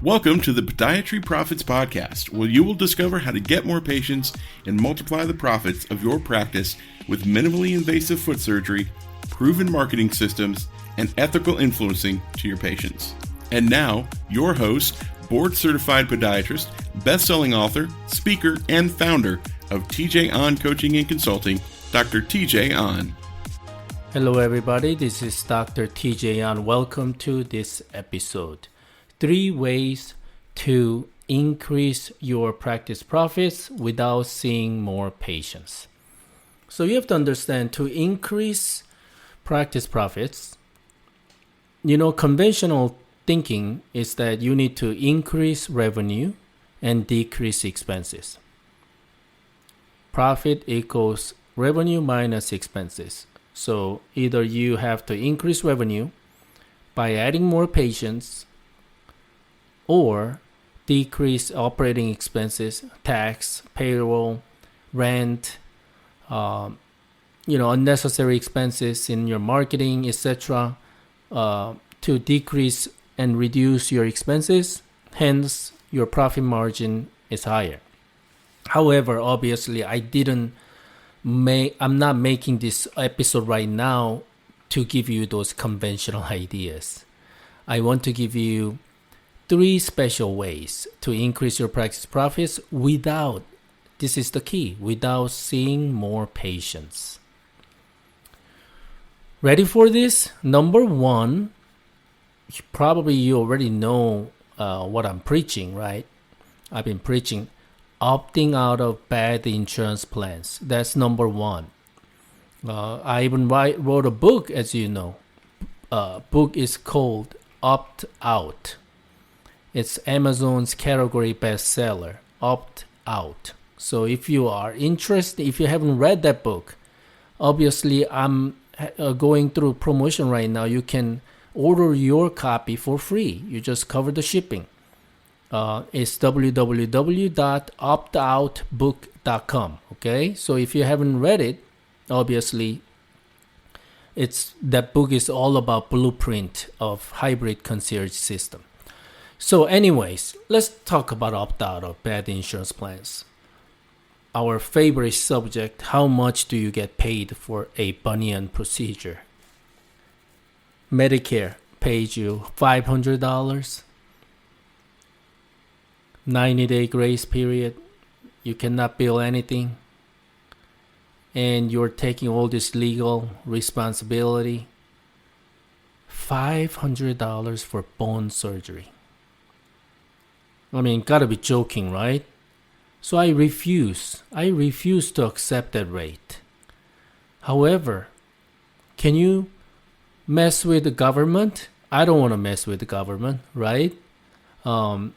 Welcome to the Podiatry Profits Podcast, where you will discover how to get more patients and multiply the profits of your practice with minimally invasive foot surgery, proven marketing systems, and ethical influencing to your patients. And now, your host, board-certified podiatrist, best-selling author, speaker, and founder of TJ On Coaching and Consulting, Dr. TJ On. Hello everybody, this is Dr. TJ On. Welcome to this episode. 3 ways to increase your practice profits without seeing more patients. So you have to understand, to increase practice profits, conventional thinking is that you need to increase revenue and decrease expenses. Profit equals revenue minus expenses. So either you have to increase revenue by adding more patients or decrease operating expenses, tax, payroll, rent, unnecessary expenses in your marketing, etc., to decrease and reduce your expenses. Hence, your profit margin is higher. However, obviously, I'm not making this episode right now to give you those conventional ideas. I want to give you 3 special ways to increase your practice profits without seeing more patients. Ready for this? Number 1, probably you already know what I'm preaching, right? I've been preaching opting out of bad insurance plans. That's number 1. I even wrote a book, as you know. Book is called Opt Out. It's Amazon's category bestseller, Opt Out. So if you are interested, if you haven't read that book, obviously I'm going through promotion right now. You can order your copy for free. You just cover the shipping. It's www.optoutbook.com. Okay, so if you haven't read it, obviously that book is all about blueprint of hybrid concierge system. So anyways, let's talk about opt-out of bad insurance plans. Our favorite subject, how much do you get paid for a bunion procedure? Medicare pays you $500, 90-day grace period, you cannot bill anything, and you're taking all this legal responsibility. $500 for bone surgery. I mean, gotta be joking, right? So I refuse to accept that rate. However, can you mess with the government? I don't want to mess with the government, right? So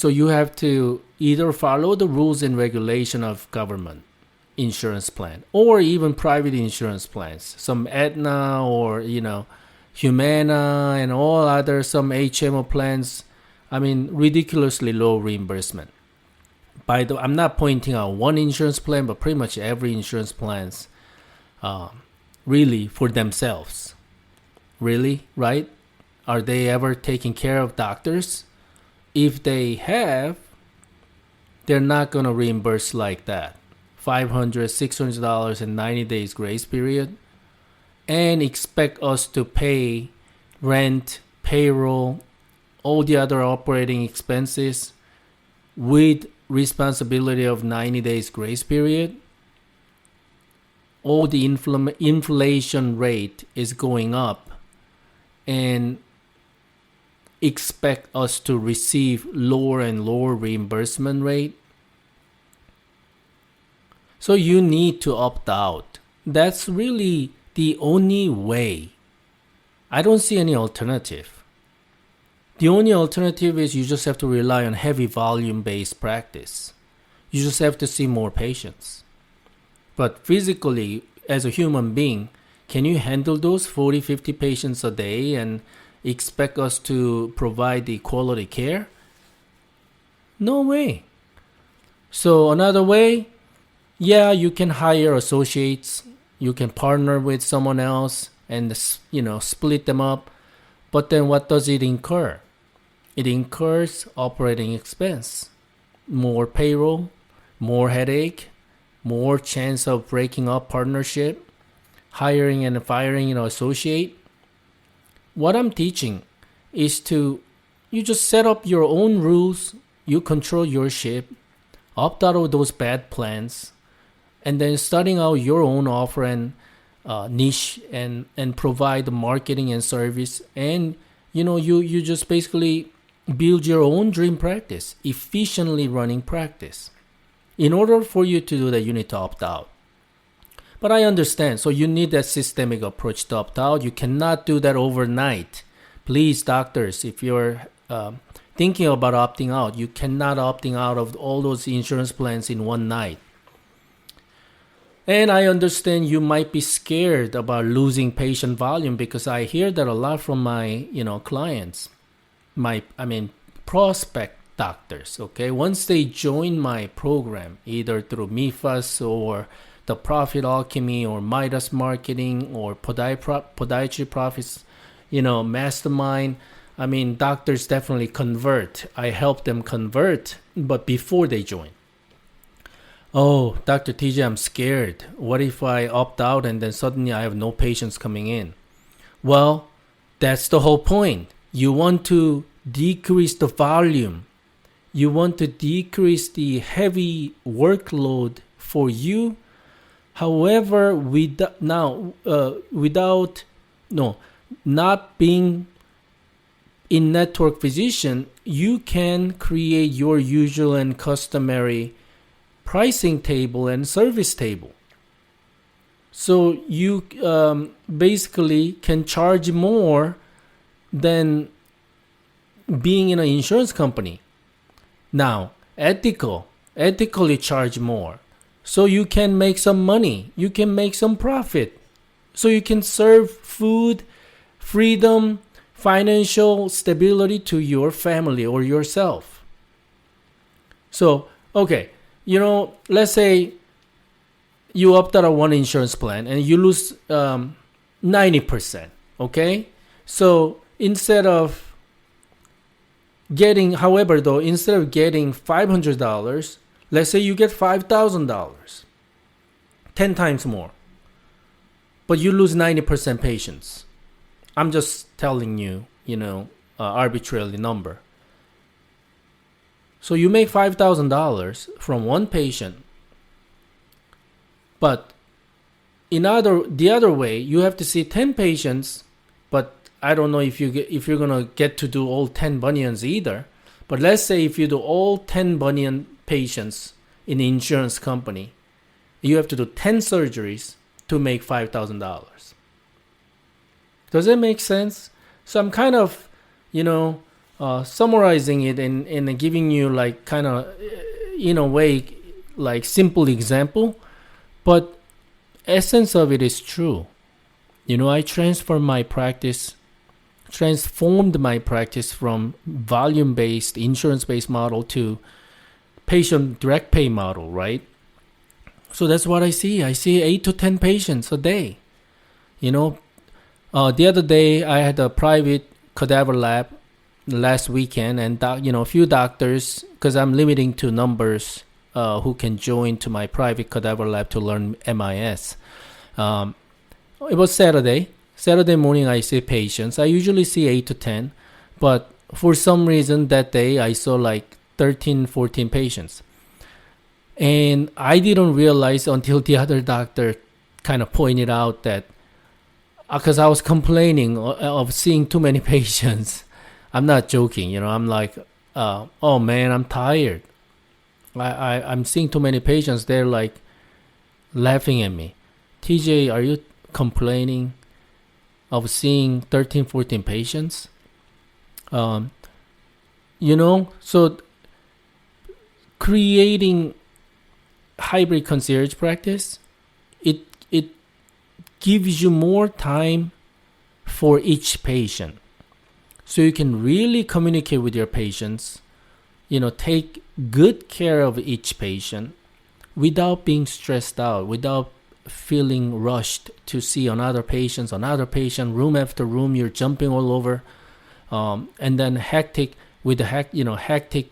you have to either follow the rules and regulation of government insurance plan or even private insurance plans. Some Aetna or, Humana and all other, some HMO plans. I mean, ridiculously low reimbursement. I'm not pointing out one insurance plan, but pretty much every insurance plans really for themselves. Really, right? Are they ever taking care of doctors? If they have, they're not going to reimburse like that. $500, $600 and 90 days grace period. And expect us to pay rent, payroll, all the other operating expenses with responsibility of 90 days grace period. All the inflation rate is going up, and expect us to receive lower and lower reimbursement rate. So you need to opt out. That's really the only way. I don't see any alternative. The only alternative is you just have to rely on heavy volume-based practice. You just have to see more patients. But physically, as a human being, can you handle those 40, 50 patients a day and expect us to provide the quality care? No way. So another way, you can hire associates. You can partner with someone else and, split them up. But then what does it incur? it incurs operating expense, more payroll, more headache, more chance of breaking up partnership, hiring and firing an associate. What I'm teaching is you just set up your own rules, you control your ship, opt out of those bad plans, and then starting out your own offer and niche and provide the marketing and service. And you just basically build your own dream practice, efficiently running practice. In order for you to do that, you need to opt out. But I understand. So you need that systemic approach to opt out. You cannot do that overnight. Please, doctors, if you're thinking about opting out, you cannot opting out of all those insurance plans in one night. And I understand you might be scared about losing patient volume, because I hear that a lot from my clients, prospect doctors. Okay, once they join my program, either through MIFAS or the Profit Alchemy or Midas Marketing or Podiatry Profits, Mastermind. Doctors definitely convert. I help them convert, but before they join. Oh, Dr. TJ, I'm scared. What if I opt out and then suddenly I have no patients coming in? Well, that's the whole point. You want to decrease the volume. You want to decrease the heavy workload for you. However, not being in network physician, you can create your usual and customary pricing table and service table. So you basically can charge more than being in an insurance company. Now, ethically charge more. So you can make some money. You can make some profit. So you can serve food, freedom, financial stability to your family or yourself. So, okay, let's say you opt out of one insurance plan and you lose 90%, okay? So instead of getting $500, let's say you get $5,000, 10 times more, but you lose 90% patients. I'm just telling you, arbitrarily number. So you make $5,000 from one patient, but the other way, you have to see 10 patients, but I don't know if you're gonna get to do all 10 bunions either. But let's say if you do all 10 bunion patients in the insurance company, you have to do 10 surgeries to make $5,000. Does that make sense? So I'm kind of, summarizing it and giving you in a way, like simple example, but essence of it is true. I transformed my practice from volume-based, insurance-based model to patient direct pay model, right? So that's what I see. I see 8 to 10 patients a day. The other day I had a private cadaver lab last weekend, and a few doctors, because I'm limiting to numbers who can join to my private cadaver lab to learn MIS. It was Saturday morning. I see patients. I usually see 8 to 10, but for some reason that day I saw 13, 14 patients. And I didn't realize until the other doctor kind of pointed out that, because I was complaining of seeing too many patients. I'm not joking, I'm like, oh man, I'm tired. I'm seeing too many patients. They're laughing at me. TJ, are you complaining of seeing 13, 14 patients? So creating hybrid concierge practice, it gives you more time for each patient. So you can really communicate with your patients, take good care of each patient without being stressed out, without feeling rushed to see another patient, room after room, you're jumping all over, and then hectic with the hectic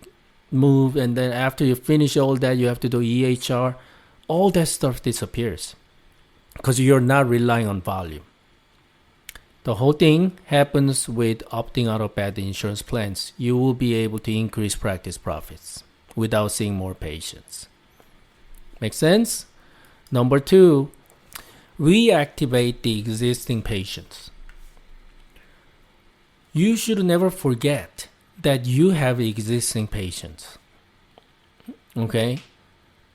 move, and then after you finish all that, you have to do EHR. All that stuff disappears because you're not relying on volume. The whole thing happens with opting out of bad insurance plans. You will be able to increase practice profits without seeing more patients. Make sense? Number 2, reactivate the existing patients. You should never forget that you have existing patients. Okay?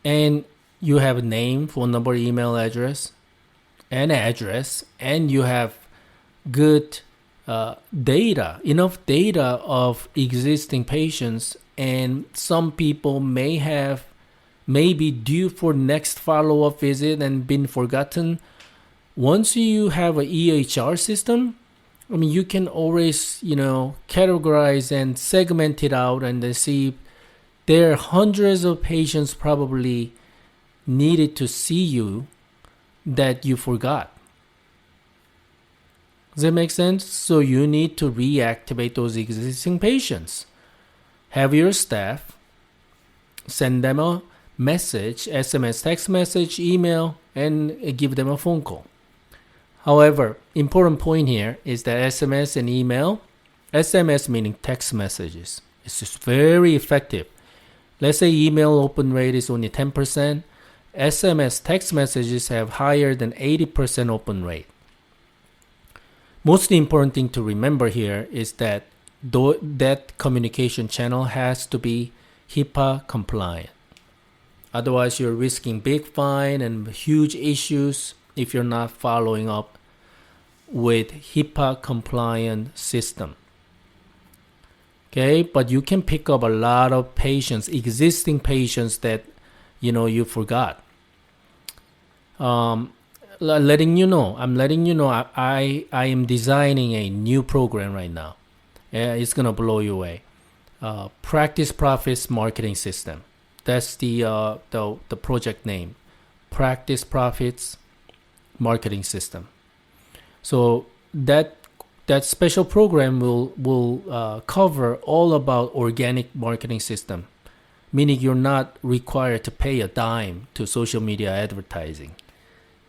And you have a name, phone number, email address, and you have good data, enough data of existing patients, and some people may be due for next follow-up visit and been forgotten. Once you have an EHR system, you can always, categorize and segment it out and then see there are hundreds of patients probably needed to see you that you forgot. Does that make sense? So you need to reactivate those existing patients. Have your staff send them a message, SMS, text message, email, and give them a phone call. However, important point here is that SMS and email, SMS meaning text messages, it's just very effective. Let's say email open rate is only 10%. SMS text messages have higher than 80% open rate. Most important thing to remember here is that that communication channel has to be HIPAA compliant. Otherwise, you're risking big fine and huge issues if you're not following up with HIPAA compliant system. Okay, but you can pick up a lot of patients, existing patients that you forgot. I'm letting you know I am designing a new program right now. It's gonna blow you away. Practice Profits Marketing System. That's the project name. Practice Profits Marketing System. So that special program will cover all about organic marketing system, meaning you're not required to pay a dime to social media advertising.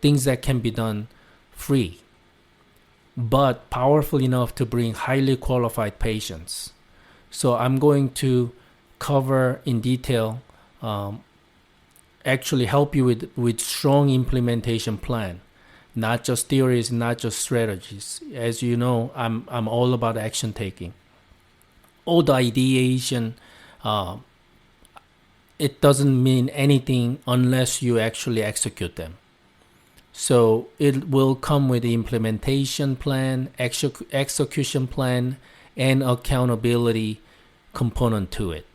Things that can be done free, but powerful enough to bring highly qualified patients. So I'm going to cover in detail, actually help you with strong implementation plan, not just theories, not just strategies. As you know, I'm all about action taking. All the ideation, it doesn't mean anything unless you actually execute them. So it will come with the implementation plan, execution plan, and accountability component to it.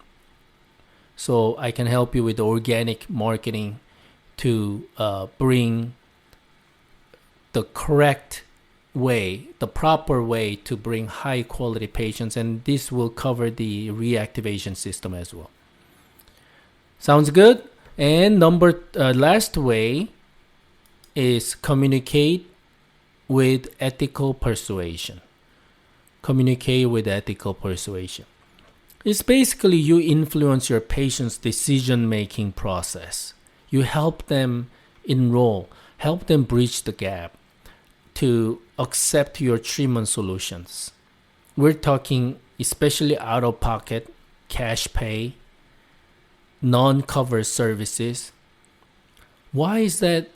So I can help you with organic marketing to bring the correct way, the proper way to bring high quality patients, and this will cover the reactivation system as well. Sounds good? And last way is communicate with ethical persuasion. Communicate with ethical persuasion. It's basically you influence your patient's decision-making process. You help them enroll, help them bridge the gap to accept your treatment solutions. We're talking especially out-of-pocket, cash pay, non-covered services. Why is that?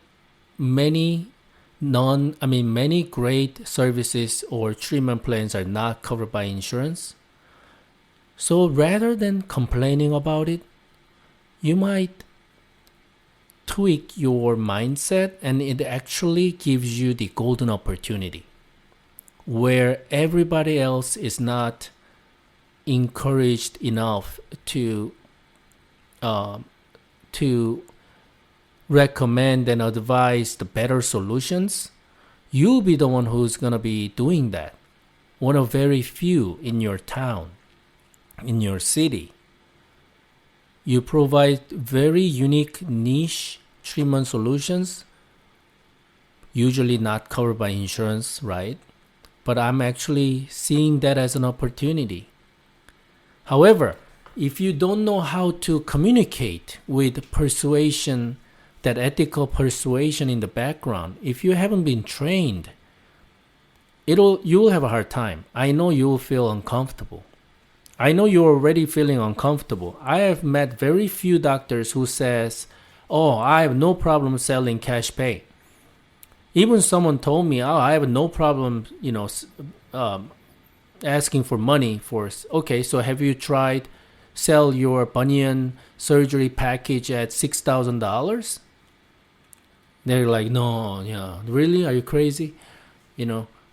Many great services or treatment plans are not covered by insurance. So rather than complaining about it, you might tweak your mindset, and it actually gives you the golden opportunity where everybody else is not encouraged enough to recommend and advise the better solutions. You'll be the one who's going to be doing that. One of very few in your town, in your city. You provide very unique niche treatment solutions, usually not covered by insurance, right? But I'm actually seeing that as an opportunity. However, if you don't know how to communicate with persuasion, that ethical persuasion in the background, if you haven't been trained, you'll have a hard time. I know you'll feel uncomfortable. I know you're already feeling uncomfortable. I have met very few doctors who says, "Oh, I have no problem selling cash pay." Even someone told me, "Oh, I have no problem, asking for money for." Okay, so have you tried sell your bunion surgery package at $6,000? They're like, "No, yeah, really? Are you crazy?"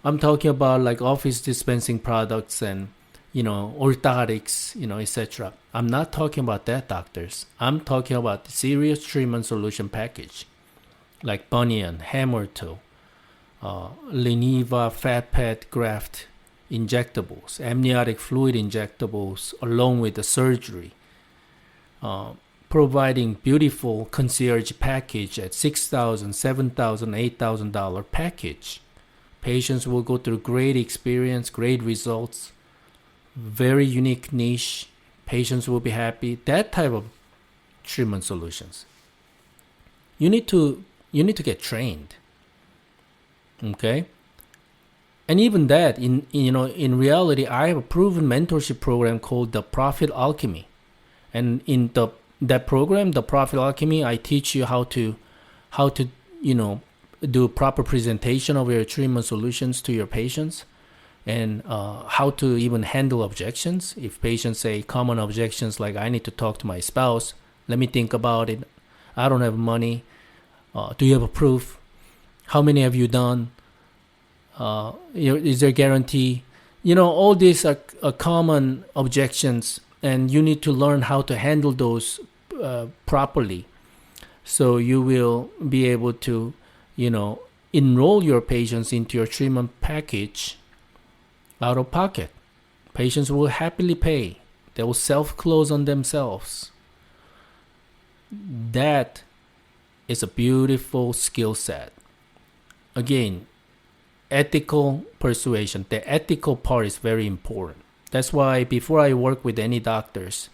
I'm talking about like office dispensing products and orthotics, etc. I'm not talking about that, doctors. I'm talking about the serious treatment solution package, like bunion, hammer toe, Leniva fat pad graft injectables, amniotic fluid injectables, along with the surgery, providing beautiful concierge package at $6,000, $7,000, $8,000 package. Patients will go through great experience, great results, very unique niche. Patients will be happy. That type of treatment solutions. You need to get trained. Okay? And even that, in reality, I have a proven mentorship program called the Profit Alchemy. And in that program, the Profit Alchemy, I teach you how to do proper presentation of your treatment solutions to your patients, and how to even handle objections. If patients say common objections like, "I need to talk to my spouse, let me think about it, I don't have money, do you have a proof, how many have you done, is there guarantee?" All these are common objections, and you need to learn how to handle those properly, so you will be able to enroll your patients into your treatment package out of pocket. Patients will happily pay. They will self-close on themselves. That is a beautiful skill set. Again, ethical persuasion. The ethical part is very important. That's why before I work with any doctors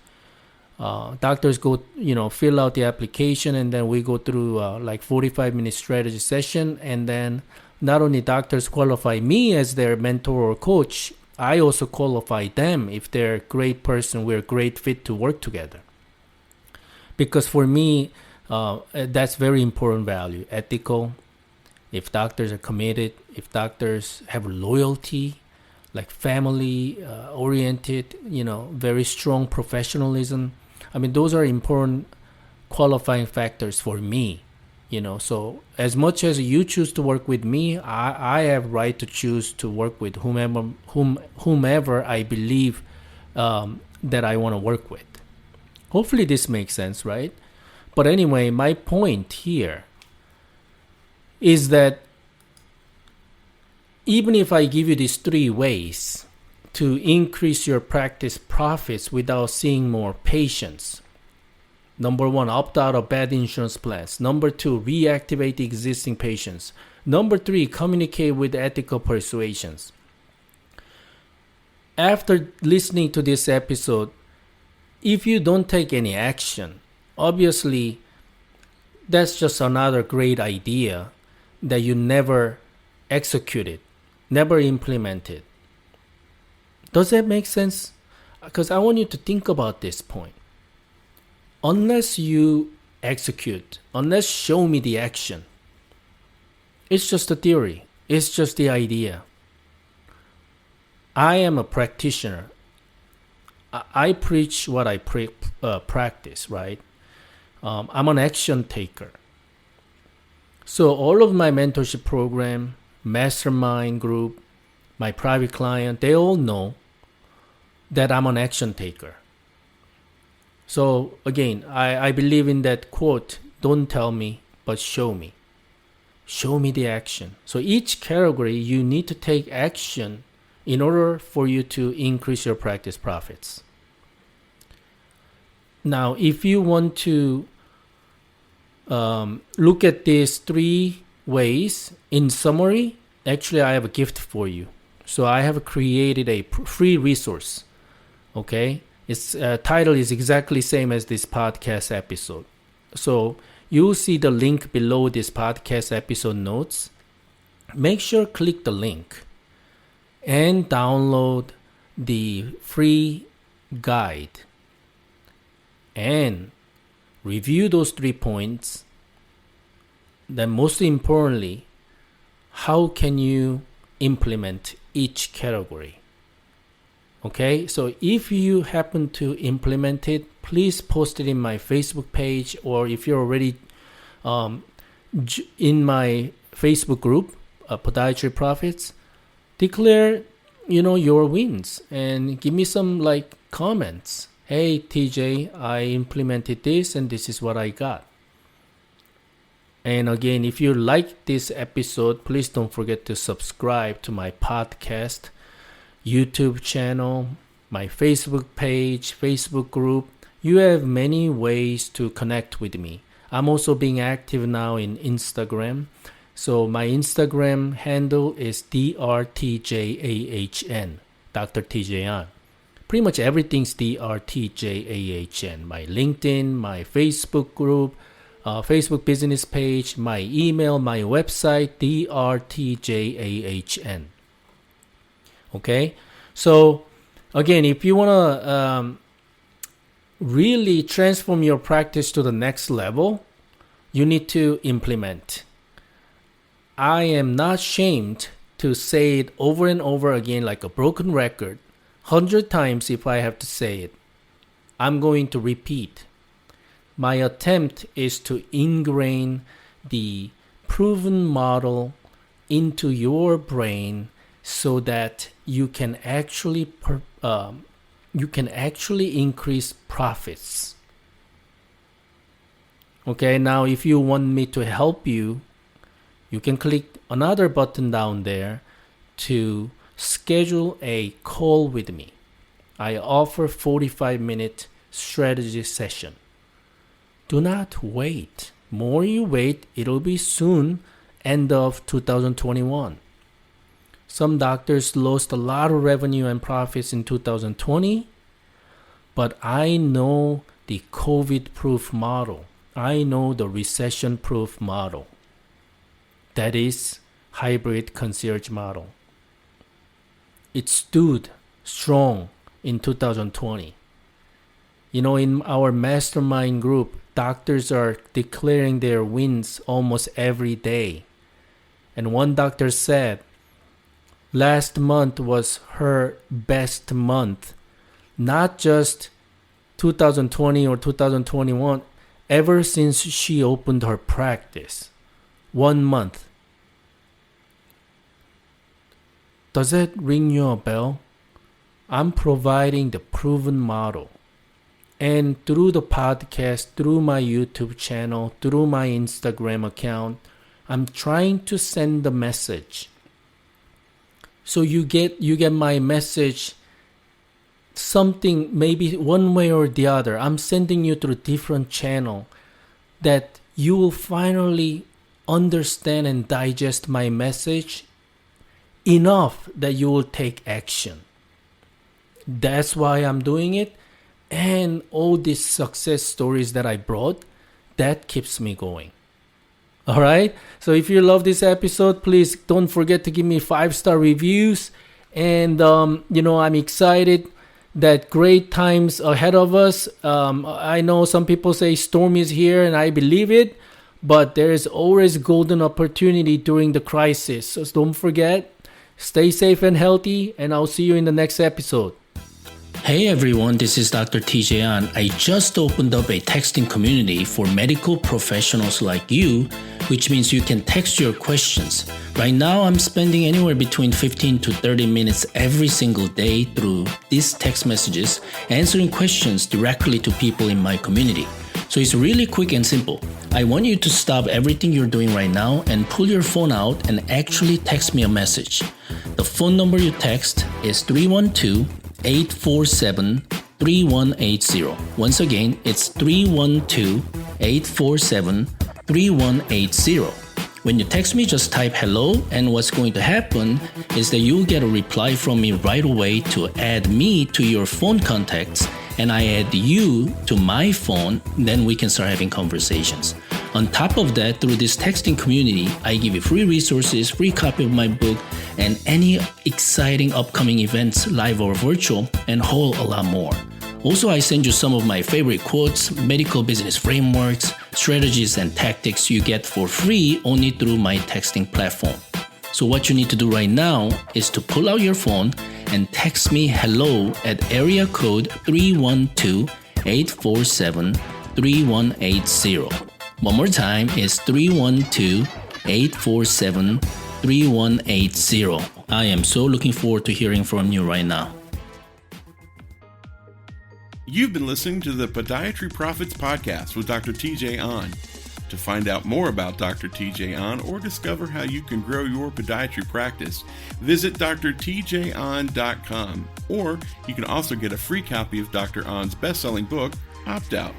go, fill out the application, and then we go through like 45-minute strategy session. And then not only doctors qualify me as their mentor or coach, I also qualify them. If they're a great person, we're a great fit to work together. Because for me, that's very important value. Ethical. If doctors are committed, if doctors have loyalty, like family oriented, very strong professionalism. I mean, those are important qualifying factors for me. So as much as you choose to work with me, I have right to choose to work with whomever I believe that I want to work with. Hopefully this makes sense, right? But anyway, my point here is that even if I give you these 3 ways to increase your practice profits without seeing more patients. Number 1, opt out of bad insurance plans. Number 2, reactivate existing patients. Number 3, communicate with ethical persuasions. After listening to this episode, if you don't take any action, obviously that's just another great idea that you never executed, never implemented. Does that make sense? Because I want you to think about this point. Unless you execute, unless show me the action, it's just a theory. It's just the idea. I am a practitioner. I preach what I practice, right? I'm an action taker. So all of my mentorship program, mastermind group, my private client, they all know that I'm an action taker. So again, I believe in that quote, don't tell me, but show me. Show me the action. So each category, you need to take action in order for you to increase your practice profits. Now, if you want to look at these 3 ways in summary, actually I have a gift for you. So I have created a free resource. Okay, Its title is exactly same as this podcast episode. So you'll see the link below this podcast episode notes. Make sure click the link and download the free guide and review those 3 points. Then most importantly, how can you implement each category? Okay, so if you happen to implement it, please post it in my Facebook page, or if you're already in my Facebook group, Podiatry Profits, declare your wins and give me some comments. Hey TJ, I implemented this and this is what I got. And again, if you like this episode, please don't forget to subscribe to my podcast, YouTube channel, my Facebook page, Facebook group. You have many ways to connect with me. I'm also being active now in Instagram. So my Instagram handle is DRTJAHN, Dr. TJ An. Pretty much everything's DRTJAHN. My LinkedIn, my Facebook group, Facebook business page, my email, my website, DRTJAHN. Okay? So, again, if you want to really transform your practice to the next level, you need to implement. I am not ashamed to say it over and over again like a broken record, 100 times if I have to say it. I'm going to repeat. My attempt is to ingrain the proven model into your brain so that you can actually increase profits. Okay, now if you want me to help you, you can click another button down there to schedule a call with me. I offer 45-minute strategy session. Do not wait. More you wait, it'll be soon, end of 2021. Some doctors lost a lot of revenue and profits in 2020, but I know the COVID-proof model. I know the recession-proof model. That is hybrid concierge model. It stood strong in 2020. In our mastermind group, doctors are declaring their wins almost every day. And one doctor said, last month was her best month. Not just 2020 or 2021, ever since she opened her practice. 1 month. Does that ring you a bell? I'm providing the proven model. And through the podcast, through my YouTube channel, through my Instagram account, I'm trying to send the message. So you get my message, something maybe one way or the other. I'm sending you through different channel that you will finally understand and digest my message enough that you will take action. That's why I'm doing it. And all these success stories that I brought, that keeps me going. All right. So if you love this episode, please don't forget to give me 5-star reviews. And, I'm excited that great times ahead of us. I know some people say storm is here, and I believe it. But there is always golden opportunity during the crisis. So don't forget, stay safe and healthy. And I'll see you in the next episode. Hey everyone, this is Dr. TJ An. I just opened up a texting community for medical professionals like you, which means you can text your questions. Right now, I'm spending anywhere between 15 to 30 minutes every single day through these text messages, answering questions directly to people in my community. So it's really quick and simple. I want you to stop everything you're doing right now and pull your phone out and actually text me a message. The phone number you text is 312-847-3180. Once again, it's 312-847-3180. When you text me, just type hello, and what's going to happen is that you'll get a reply from me right away to add me to your phone contacts, and I add you to my phone, then we can start having conversations. On top of that, through this texting community, I give you free resources, free copy of my book, and any exciting upcoming events, live or virtual, and a whole lot more. Also, I send you some of my favorite quotes, medical business frameworks, strategies, and tactics you get for free only through my texting platform. So what you need to do right now is to pull out your phone and text me hello at area code 312-847-3180. One more time is 312-847-3180. I am so looking forward to hearing from you right now. You've been listening to the Podiatry Profits Podcast with Dr. TJ Ahn. To find out more about Dr. TJ Ahn or discover how you can grow your podiatry practice, visit drtjahn.com, or you can also get a free copy of Dr. Ahn's best-selling book, Opt Out: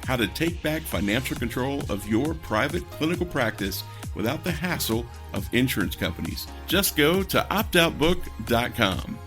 How to Take Back Financial Control of Your Private Clinical Practice Without the Hassle of Insurance Companies. Just go to optoutbook.com.